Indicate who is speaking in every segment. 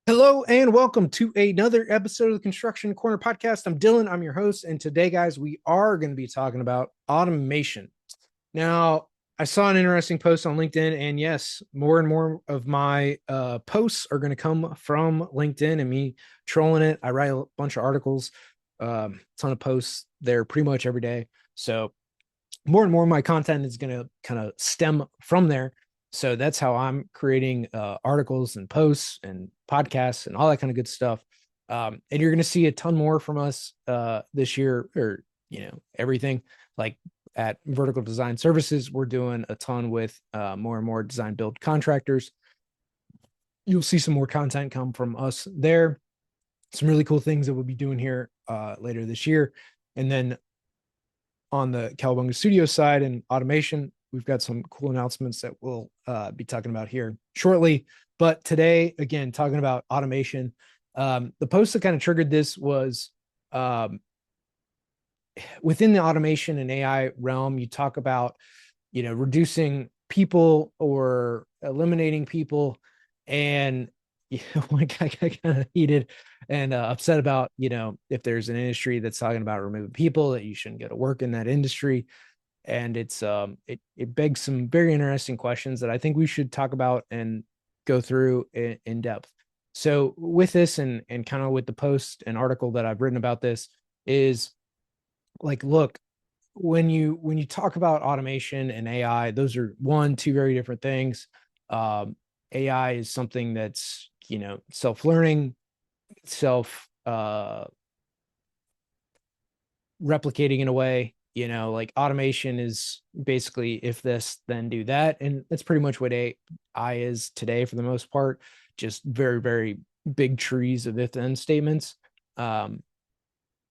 Speaker 1: Hello and welcome to another episode of the Construction Corner podcast. I'm Dylan, I'm your host, and today, guys, we are going to be talking about automation. Now, I saw an interesting post on LinkedIn, and yes, more and more of my posts are going to come from LinkedIn and me trolling it. I write a bunch of articles, ton of posts there pretty much every day. So more and more of my content is going to kind of stem from there. So that's how I'm creating articles and posts and podcasts and all that kind of good stuff. And you're going to see a ton more from us this year, or everything. Like at Vertical Design Services, we're doing a ton with more and more design build contractors. You'll see some more content come from us there. Some really cool things that we'll be doing here later this year. And then on the Cowabunga Studio side and automation, we've got some cool announcements that we'll be talking about here shortly. But today, again, talking about automation. The post that kind of triggered this was within the automation and AI realm, you talk about, reducing people or eliminating people. And like I kind of heated and upset about, if there's an industry that's talking about removing people, that you shouldn't go to work in that industry. And it begs some very interesting questions that I think we should talk about and go through in depth. So with this and kind of with the post and article that I've written about this is like, look, when you talk about automation and AI, those are two very different things. AI is something that's self-learning, self replicating in a way. Like automation is basically if this, then do that, and that's pretty much what AI is today for the most part. Just very, very big trees of if-then statements. And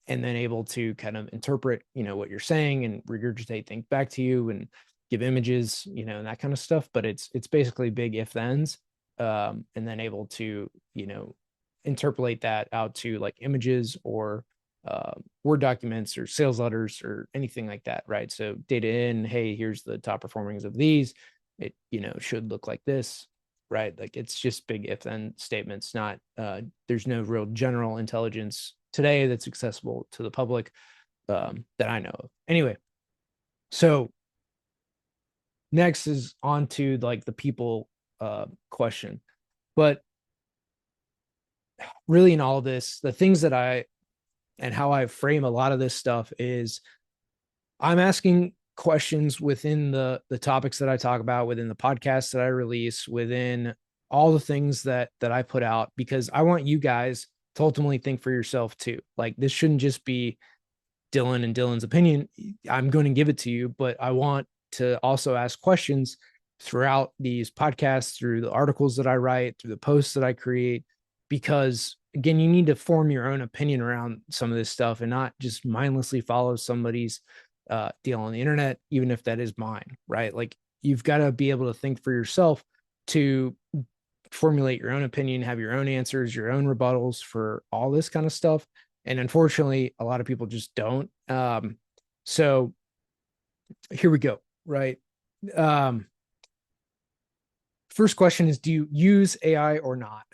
Speaker 1: then able to kind of interpret, what you're saying and regurgitate things back to you and give images, and that kind of stuff. But it's basically big if-thens, and then able to, interpolate that out to like images or Word documents or sales letters or anything like that, right? So data in, hey, here's the top performings of these. It, should look like this, right? Like it's just big if-then statements, not, there's no real general intelligence today that's accessible to the public that I know of. Anyway, so next is on to like the people question. But really in all of this, the things that and how I frame a lot of this stuff is I'm asking questions within the topics that I talk about, within the podcasts that I release, within all the things that I put out, because I want you guys to ultimately think for yourself too. Like this shouldn't just be Dylan and Dylan's opinion. I'm going to give it to you, but I want to also ask questions throughout these podcasts, through the articles that I write, through the posts that I create, because again, you need to form your own opinion around some of this stuff and not just mindlessly follow somebody's deal on the internet, even if that is mine, right? Like you've got to be able to think for yourself to formulate your own opinion, have your own answers, your own rebuttals for all this kind of stuff. And unfortunately, a lot of people just don't. So here we go, right? First question is, do you use AI or not?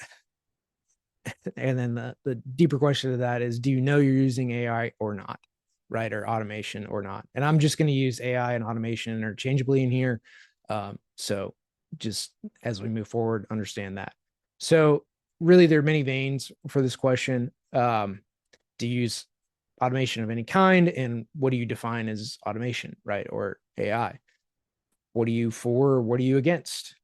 Speaker 1: And then the deeper question to that is, do you know you're using AI or not, right? Or automation or not? And I'm just going to use AI and automation interchangeably in here. So just as we move forward, understand that. So really, there are many veins for this question. Do you use automation of any kind? And what do you define as automation, right? Or AI? What are you for? What are you against?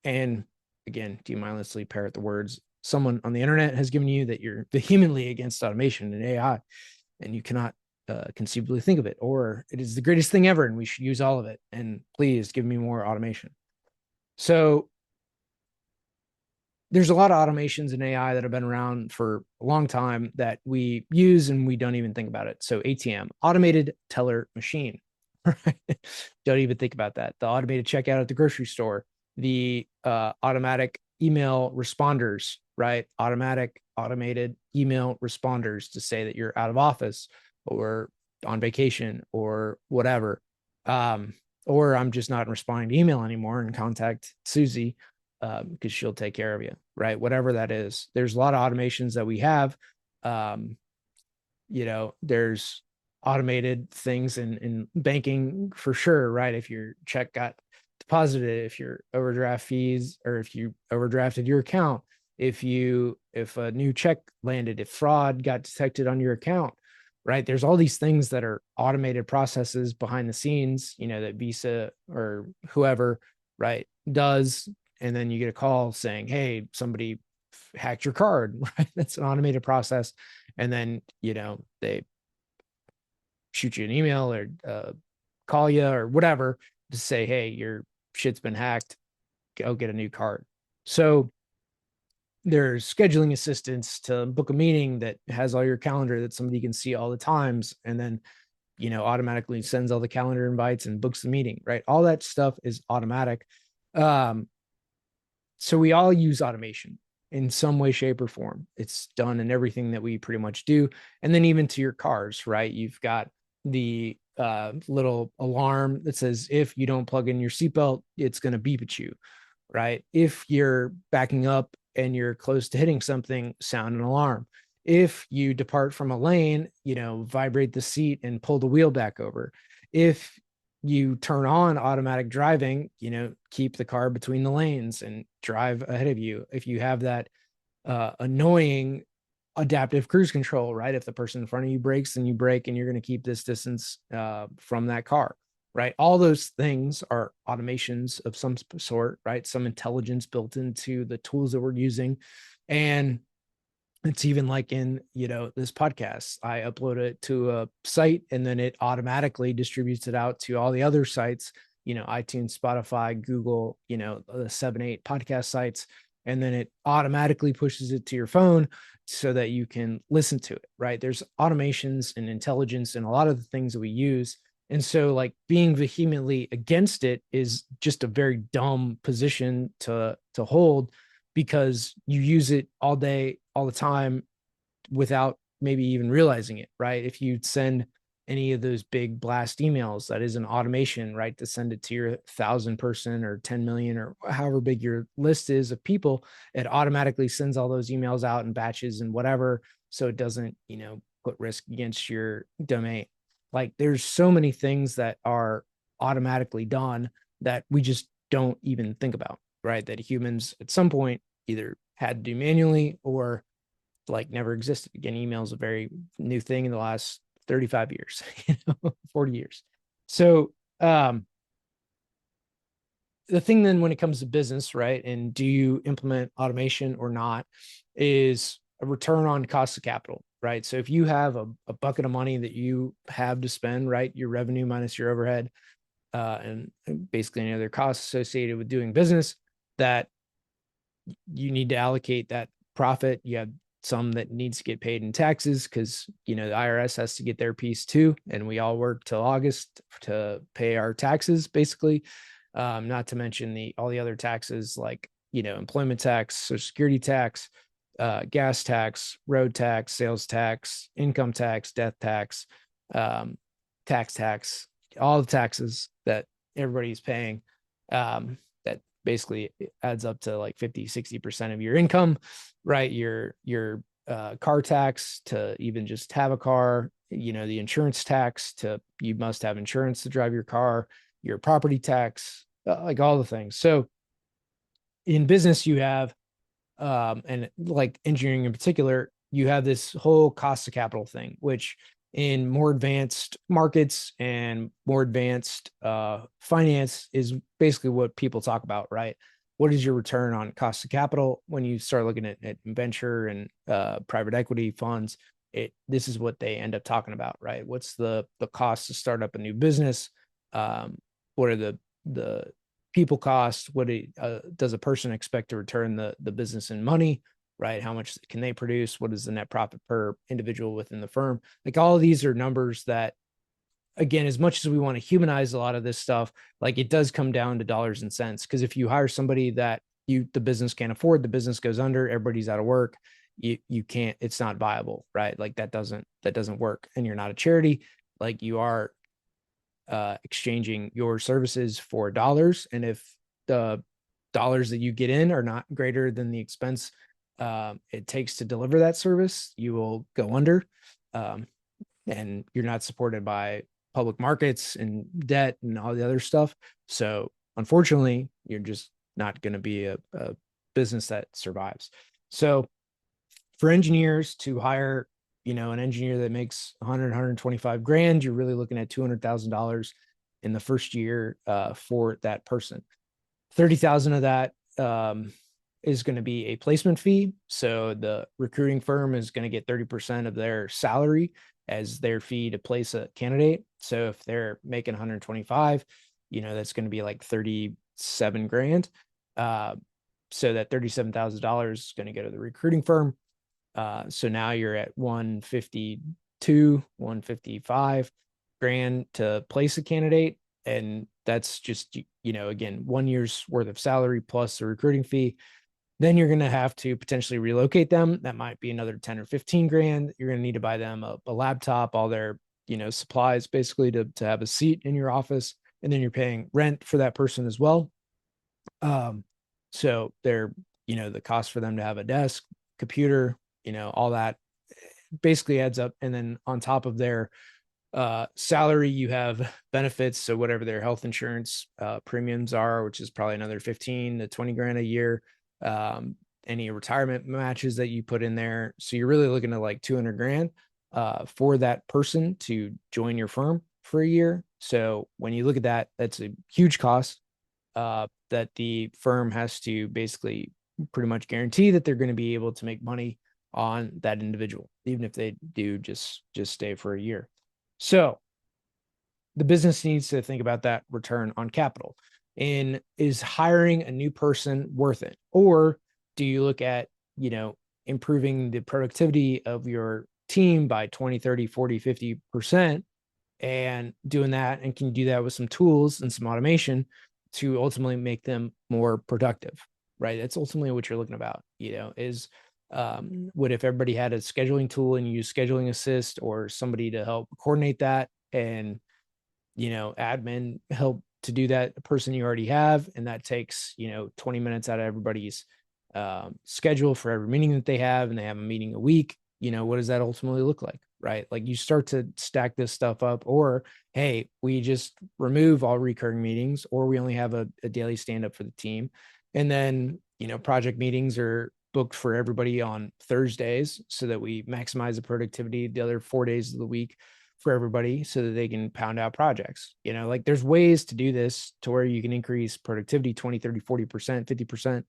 Speaker 1: And again, do you mindlessly parrot the words someone on the internet has given you that you're vehemently against automation and AI, and you cannot conceivably think of it, or it is the greatest thing ever and we should use all of it, and please give me more automation. So there's a lot of automations in AI that have been around for a long time that we use and we don't even think about it. So ATM, automated teller machine, right? Don't even think about that. The automated checkout at the grocery store, the automatic email responders, right? Automated email responders to say that you're out of office or on vacation or whatever. Or I'm just not responding to email anymore and contact Susie. because she'll take care of you, right? Whatever that is. There's a lot of automations that we have. There's automated things in banking for sure, right? If your check got deposited, if your overdraft fees, or if you overdrafted your account, if a new check landed, if fraud got detected on your account, right? There's all these things that are automated processes behind the scenes, that Visa or whoever, right, does. And then you get a call saying, hey, somebody hacked your card, right? That's an automated process. And then, they shoot you an email or call you or whatever to say, hey, your shit's been hacked. Go get a new card. So there's scheduling assistance to book a meeting that has all your calendar that somebody can see all the times, and then automatically sends all the calendar invites and books the meeting, right? All that stuff is automatic. So we all use automation in some way, shape, or form. It's done in everything that we pretty much do. And then even to your cars, right? You've got the little alarm that says if you don't plug in your seatbelt, it's going to beep at you, right? If you're backing up and you're close to hitting something, sound an alarm. If you depart from a lane, vibrate the seat and pull the wheel back over. If you turn on automatic driving, keep the car between the lanes and drive ahead of you. If you have that annoying adaptive cruise control, right? If the person in front of you brakes, then you brake, and you're going to keep this distance from that car, right? All those things are automations of some sort, right? Some intelligence built into the tools that we're using. And it's even like in, this podcast, I upload it to a site and then it automatically distributes it out to all the other sites, iTunes, Spotify, Google, the 7-8 podcast sites. And then it automatically pushes it to your phone so that you can listen to it, right? There's automations and intelligence and a lot of the things that we use. And so like being vehemently against it is just a very dumb position to hold, because you use it all day, all the time, without maybe even realizing it, right? If you send any of those big blast emails, that is an automation, right? To send it to your 1,000-person or 10 million or however big your list is of people, it automatically sends all those emails out in batches and whatever. So it doesn't, put risk against your domain. Like there's so many things that are automatically done that we just don't even think about, right? That humans at some point either had to do manually or like never existed. Again, email is a very new thing in the last 35 years, 40 years. So the thing then when it comes to business, right? And do you implement automation or not, is a return on cost of capital, right? So if you have a bucket of money that you have to spend, right? Your revenue minus your overhead, and basically any other costs associated with doing business, that you need to allocate that profit. You have some that needs to get paid in taxes because, the IRS has to get their piece too. And we all work till August to pay our taxes, basically. Not to mention all the other taxes like, employment tax, Social Security tax, gas tax, road tax, sales tax, income tax, death tax, tax, all the taxes that everybody's paying. That basically adds up to like 50-60% of your income, right? Your car tax to even just have a car, the insurance tax to, you must have insurance to drive your car, your property tax, like all the things. So in business you have, and like engineering in particular, you have this whole cost of capital thing, which in more advanced markets and more advanced finance is basically what people talk about, right? What is your return on cost of capital? When you start looking at venture and private equity funds, this is what they end up talking about, right? What's the cost to start up a new business? What are the people costs? What does a person expect to return the business in money? Right? How much can they produce? What is the net profit per individual within the firm? Like all of these are numbers that, again, as much as we want to humanize a lot of this stuff, like it does come down to dollars and cents. Because if you hire somebody that the business can't afford, the business goes under, everybody's out of work, you can't, it's not viable, right? Like that doesn't work. And you're not a charity. Like you are exchanging your services for dollars. And if the dollars that you get in are not greater than the expense it takes to deliver that service, you will go under. And you're not supported by public markets and debt and all the other stuff. So unfortunately, you're just not going to be a business that survives. So for engineers to hire, an engineer that makes 100, 125 grand, you're really looking at $200,000 in the first year for that person. 30,000 of that is going to be a placement fee. So the recruiting firm is going to get 30% of their salary as their fee to place a candidate. So if they're making 125, that's going to be like 37 grand. So that $37,000 is going to go to the recruiting firm. So now you're at 152, 155 grand to place a candidate. And that's just, again, 1 year's worth of salary plus the recruiting fee. Then you're going to have to potentially relocate them. That might be another 10 or 15 grand. You're going to need to buy them a laptop, all their, supplies basically to have a seat in your office. And then you're paying rent for that person as well. So they're, the cost for them to have a desk, computer, all that basically adds up. And then on top of their salary, you have benefits. So whatever their health insurance premiums are, which is probably another 15 to 20 grand a year. Any retirement matches that you put in there. So you're really looking at like 200 grand for that person to join your firm for a year. So when you look at that, that's a huge cost that the firm has to basically pretty much guarantee that they're going to be able to make money on that individual, even if they do just stay for a year. So the business needs to think about that return on capital. And is hiring a new person worth it? Or do you look at, improving the productivity of your team by 20, 30, 40, 50% and doing that? And can you do that with some tools and some automation to ultimately make them more productive, right? That's ultimately what you're looking about, is what if everybody had a scheduling tool and you use scheduling assist or somebody to help coordinate that, and admin help to do that, a person you already have, and that takes 20 minutes out of everybody's schedule for every meeting that they have, and they have a meeting a week. What does that ultimately look like, right? Like you start to stack this stuff up, or hey, we just remove all recurring meetings, or we only have a daily stand up for the team, and then project meetings are booked for everybody on Thursdays so that we maximize the productivity the other 4 days of the week for everybody so that they can pound out projects. Like there's ways to do this to where you can increase productivity 20, 30, 40%,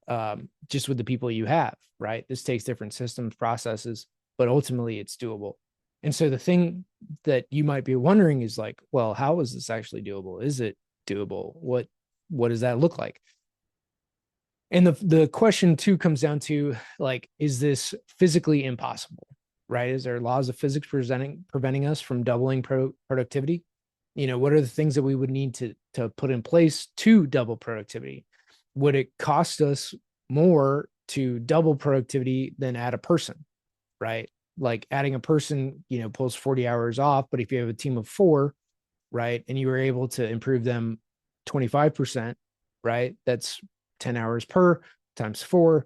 Speaker 1: 50%, just with the people you have, right? This takes different systems, processes, but ultimately it's doable. And so the thing that you might be wondering is like, well, how is this actually doable? Is it doable? What does that look like? And the question too comes down to like, is this physically impossible, right? Is there laws of physics preventing us from doubling productivity? What are the things that we would need to put in place to double productivity? Would it cost us more to double productivity than add a person, right? Like adding a person, pulls 40 hours off, but if you have a team of 4, right, and you were able to improve them 25%, right, that's 10 hours per times 4,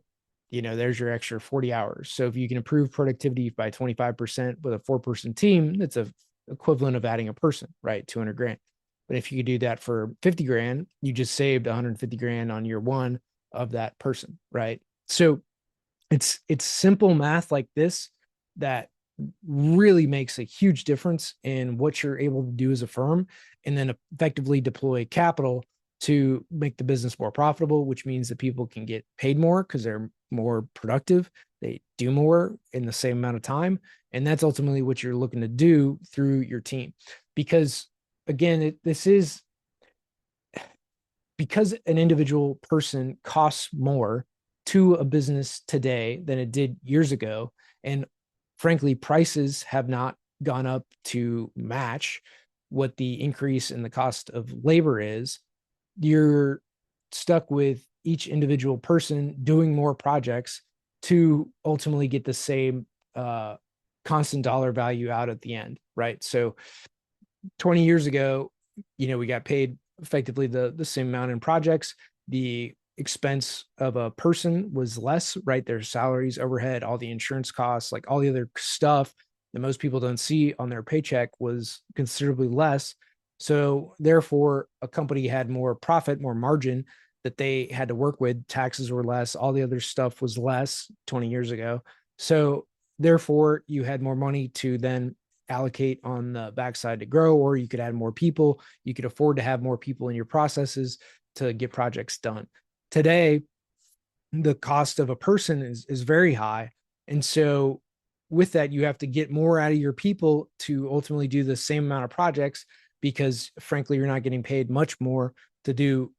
Speaker 1: there's your extra 40 hours. So if you can improve productivity by 25% with a 4-person team, that's a equivalent of adding a person, right? 200 grand. But if you could do that for 50 grand, you just saved 150 grand on year 1 of that person, right? So it's simple math like this that really makes a huge difference in what you're able to do as a firm, and then effectively deploy capital to make the business more profitable, which means that people can get paid more because they're more productive. They do more in the same amount of time. And that's ultimately what you're looking to do through your team. Because again, because an individual person costs more to a business today than it did years ago. And frankly, prices have not gone up to match what the increase in the cost of labor is. You're stuck with each individual person doing more projects to ultimately get the same constant dollar value out at the end, right? So 20 years ago, we got paid effectively the same amount in projects. The expense of a person was less, right? Their salaries, overhead, all the insurance costs, like all the other stuff that most people don't see on their paycheck was considerably less. So therefore, a company had more profit, more margin that they had to work with. Taxes were less, all the other stuff was less 20 years ago. So therefore, you had more money to then allocate on the backside to grow, or you could add more people. You could afford to have more people in your processes to get projects done. Today, the cost of a person is very high. And so with that, you have to get more out of your people to ultimately do the same amount of projects, because frankly, you're not getting paid much more to do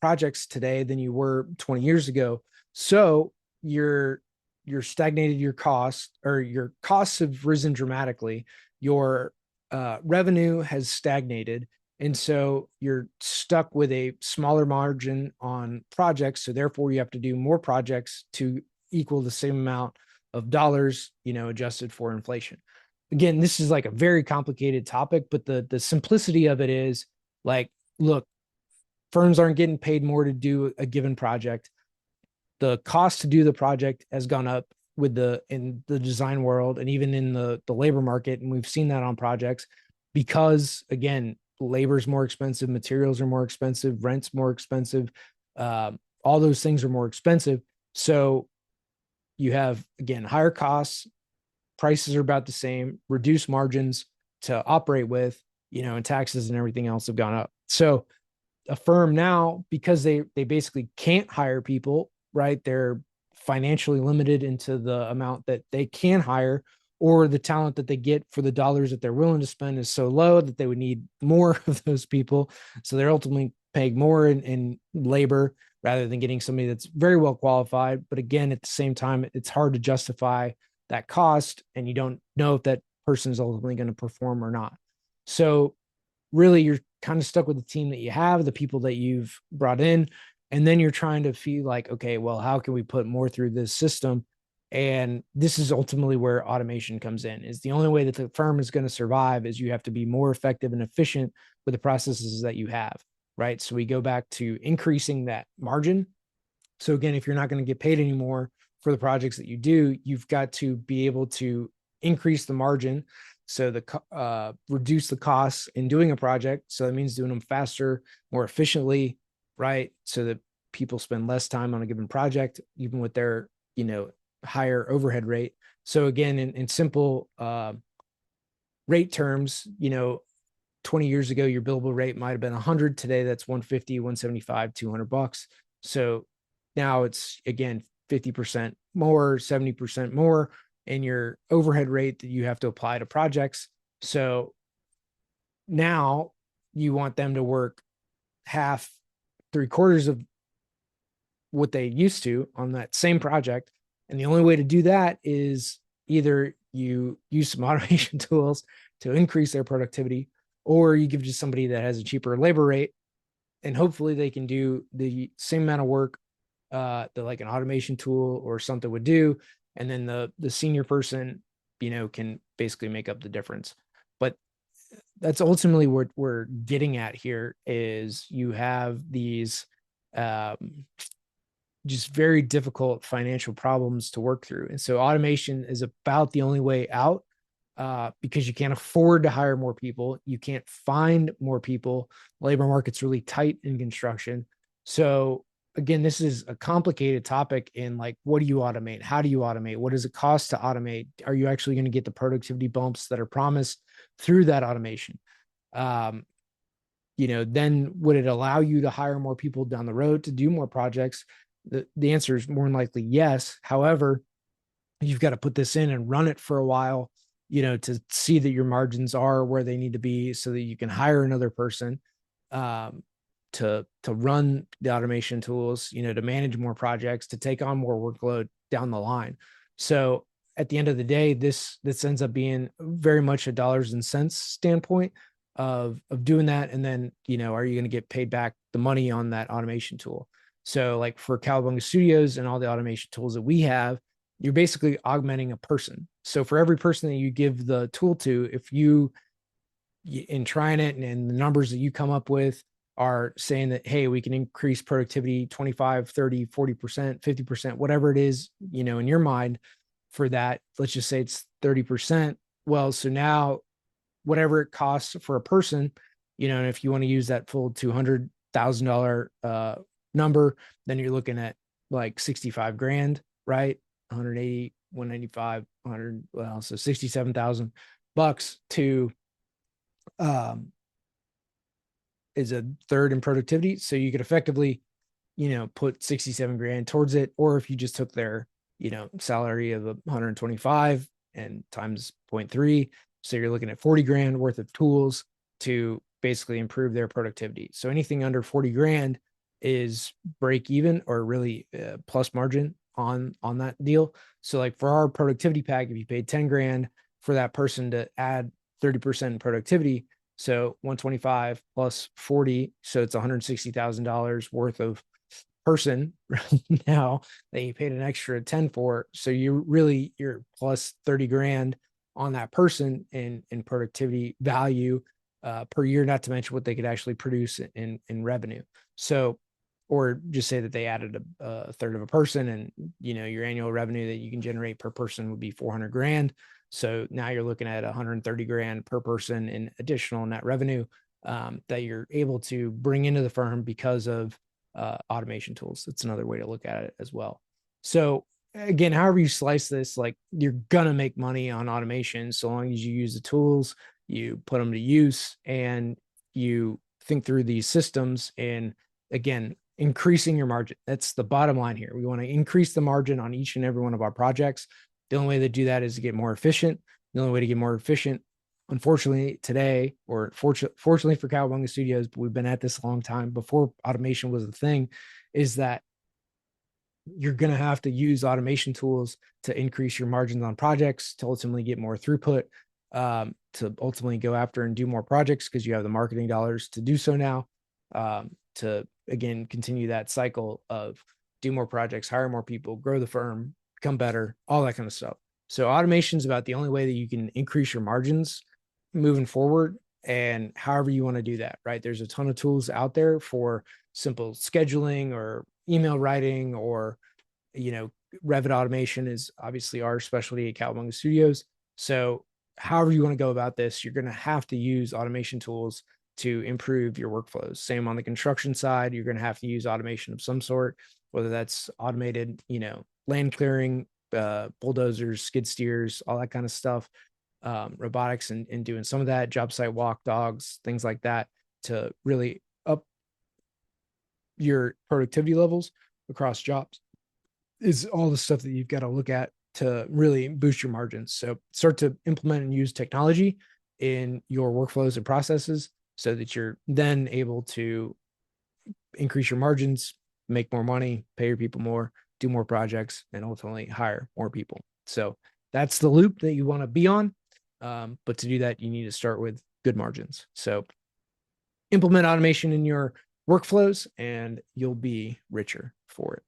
Speaker 1: projects today than you were 20 years ago. So you're stagnated your costs, or your costs have risen dramatically. Your revenue has stagnated. And so you're stuck with a smaller margin on projects. So therefore, you have to do more projects to equal the same amount of dollars, adjusted for inflation. Again, this is like a very complicated topic, but the simplicity of it is like, look, firms aren't getting paid more to do a given project. The cost to do the project has gone up in the design world and even in the labor market. And we've seen that on projects because, again, labor is more expensive, materials are more expensive, rent's more expensive. All those things are more expensive. So you have, again, higher costs, prices are about the same, reduced margins to operate with, and taxes and everything else have gone up. So a firm now, because they basically can't hire people, right? They're financially limited into the amount that they can hire, or the talent that they get for the dollars that they're willing to spend is so low that they would need more of those people. So they're ultimately paying more in labor rather than getting somebody that's very well qualified. But again, at the same time, it's hard to justify that cost, and you don't know if that person is ultimately going to perform or not. So really, you're kind of stuck with the team that you have, the people that you've brought in, and then you're trying to feel like, okay, well, how can we put more through this system? And this is ultimately where automation comes in. Is the only way that the firm is going to survive is you have to be more effective and efficient with the processes that you have, right? So we go back to increasing that margin. So again, if you're not going to get paid anymore for the projects that you do, you've got to be able to increase the margin. So reduce the costs in doing a project. So that means doing them faster, more efficiently, right? So that people spend less time on a given project, even with their, higher overhead rate. So again, in simple rate terms, 20 years ago, your billable rate might have been 100. Today, that's 150, 175, $200. So now it's, again, 50% more, 70% more in your overhead rate that you have to apply to projects. So now you want them to work half, 3/4 of what they used to on that same project. And the only way to do that is either you use some automation tools to increase their productivity, or you give to somebody that has a cheaper labor rate, and hopefully they can do the same amount of work that like an automation tool or something would do. And then the senior person, can basically make up the difference. But that's ultimately what we're getting at here is you have these just very difficult financial problems to work through. And so automation is about the only way out, because you can't afford to hire more people. You can't find more people. Labor market's really tight in construction. So again, this is a complicated topic in like, what do you automate? How do you automate? What does it cost to automate? Are you actually going to get the productivity bumps that are promised through that automation? Then would it allow you to hire more people down the road to do more projects? The answer is more than likely yes. However, you've got to put this in and run it for a while, to see that your margins are where they need to be so that you can hire another person to run the automation tools, to manage more projects, to take on more workload down the line. So at the end of the day, this ends up being very much a dollars and cents standpoint of doing that. And then, are you going to get paid back the money on that automation tool? So like for Cowabunga Studios and all the automation tools that we have, you're basically augmenting a person. So for every person that you give the tool to, if you in trying it and the numbers that you come up with are saying that, hey, we can increase productivity 25, 30, 40%, 50%, whatever it is, in your mind for that. Let's just say it's 30%. Well, so now whatever it costs for a person, and if you want to use that full $200,000 number, then you're looking at like 65 grand, right? 180, 195, 100, well, so $67,000 to is a third in productivity. So you could effectively, put 67 grand towards it. Or if you just took their, salary of 125 and times 0.3, so you're looking at 40 grand worth of tools to basically improve their productivity. So anything under 40 grand is break even or really plus margin on that deal. So like for our productivity pack, if you paid 10 grand for that person to add 30% productivity, so 125 plus 40, so it's $160,000 worth of person right now that you paid an extra 10 for. So you're plus 30 grand on that person in productivity value per year, not to mention what they could actually produce in revenue. So, or just say that they added a third of a person, and your annual revenue that you can generate per person would be 400 grand. So now you're looking at 130 grand per person in additional net revenue that you're able to bring into the firm because of automation tools. That's another way to look at it as well. So again, however you slice this, like you're gonna make money on automation so long as you use the tools, you put them to use, and you think through these systems. And again, increasing your margin. That's the bottom line here. We want to increase the margin on each and every one of our projects. The only way to do that is to get more efficient. The only way to get more efficient, unfortunately, today, or fortunately for Cowabunga Studios, but we've been at this a long time before automation was a thing, is that you're going to have to use automation tools to increase your margins on projects, to ultimately get more throughput, to ultimately go after and do more projects because you have the marketing dollars to do so now, to again continue that cycle of do more projects, hire more people, grow the firm, become better, all that kind of stuff. So automation is about the only way that you can increase your margins moving forward. And however you want to do that, right? There's a ton of tools out there for simple scheduling or email writing, or Revit automation is obviously our specialty at Cowabunga Studios. So however you want to go about this, you're going to have to use automation tools to improve your workflows. Same on the construction side, you're going to have to use automation of some sort, whether that's automated, land clearing, bulldozers, skid steers, all that kind of stuff, robotics and doing some of that, job site walk dogs, things like that, to really up your productivity levels across jobs, is all the stuff that you've got to look at to really boost your margins. So start to implement and use technology in your workflows and processes so that you're then able to increase your margins, make more money, pay your people more, do more projects, and ultimately hire more people. So that's the loop that you want to be on. But to do that, you need to start with good margins. So implement automation in your workflows and you'll be richer for it.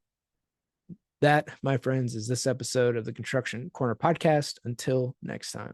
Speaker 1: That, my friends, is this episode of the Construction Corner podcast. Until next time.